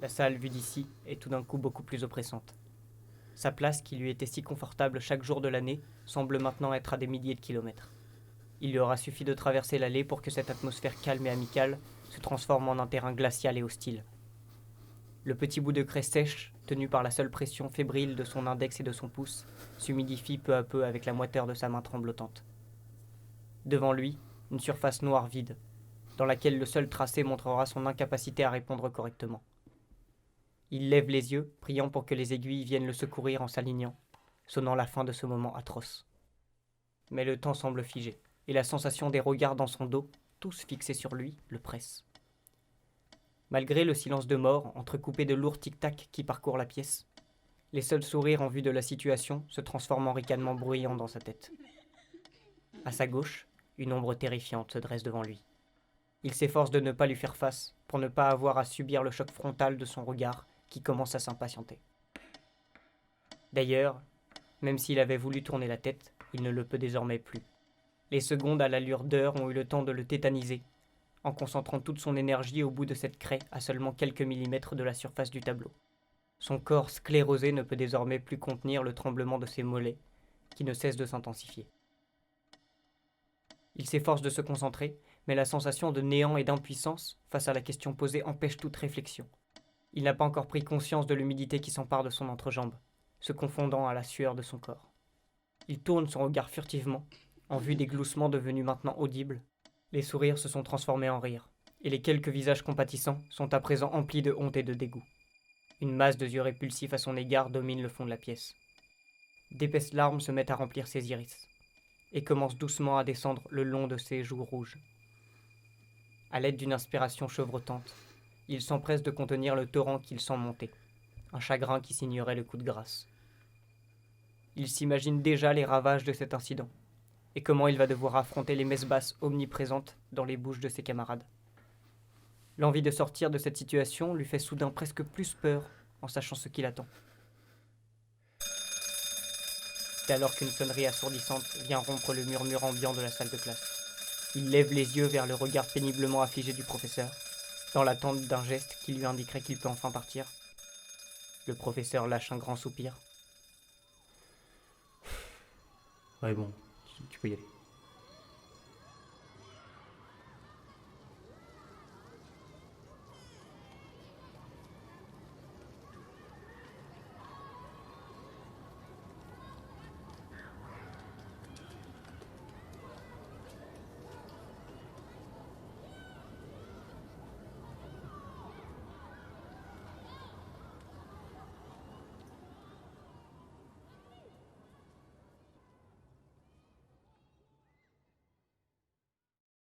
La salle, vue d'ici, est tout d'un coup beaucoup plus oppressante. Sa place, qui lui était si confortable chaque jour de l'année, semble maintenant être à des milliers de kilomètres. Il lui aura suffi de traverser l'allée pour que cette atmosphère calme et amicale se transforme en un terrain glacial et hostile. Le petit bout de craie sèche, tenu par la seule pression fébrile de son index et de son pouce, s'humidifie peu à peu avec la moiteur de sa main tremblotante. Devant lui, une surface noire vide, dans laquelle le seul tracé montrera son incapacité à répondre correctement. Il lève les yeux, priant pour que les aiguilles viennent le secourir en s'alignant, sonnant la fin de ce moment atroce. Mais le temps semble figé, et la sensation des regards dans son dos, tous fixés sur lui, le presse. Malgré le silence de mort, entrecoupé de lourds tic-tac qui parcourent la pièce, les seuls sourires en vue de la situation se transforment en ricanements bruyants dans sa tête. À sa gauche, une ombre terrifiante se dresse devant lui. Il s'efforce de ne pas lui faire face, pour ne pas avoir à subir le choc frontal de son regard qui commence à s'impatienter. D'ailleurs, même s'il avait voulu tourner la tête, il ne le peut désormais plus. Les secondes à l'allure d'heure ont eu le temps de le tétaniser, en concentrant toute son énergie au bout de cette craie à seulement quelques millimètres de la surface du tableau. Son corps sclérosé ne peut désormais plus contenir le tremblement de ses mollets, qui ne cesse de s'intensifier. Il s'efforce de se concentrer, mais la sensation de néant et d'impuissance face à la question posée empêche toute réflexion. Il n'a pas encore pris conscience de l'humidité qui s'empare de son entrejambe, se confondant à la sueur de son corps. Il tourne son regard furtivement, en vue des gloussements devenus maintenant audibles. Les sourires se sont transformés en rires, et les quelques visages compatissants sont à présent emplis de honte et de dégoût. Une masse de yeux répulsifs à son égard domine le fond de la pièce. D'épaisses larmes se mettent à remplir ses iris, et commencent doucement à descendre le long de ses joues rouges. À l'aide d'une inspiration chevrotante, il s'empresse de contenir le torrent qu'il sent monter, un chagrin qui signerait le coup de grâce. Il s'imagine déjà les ravages de cet incident, et comment il va devoir affronter les messes basses omniprésentes dans les bouches de ses camarades. L'envie de sortir de cette situation lui fait soudain presque plus peur en sachant ce qui l'attend. C'est alors qu'une sonnerie assourdissante vient rompre le murmure ambiant de la salle de classe. Il lève les yeux vers le regard péniblement affligé du professeur, dans l'attente d'un geste qui lui indiquerait qu'il peut enfin partir. Le professeur lâche un grand soupir. Ouais bon, tu peux y aller.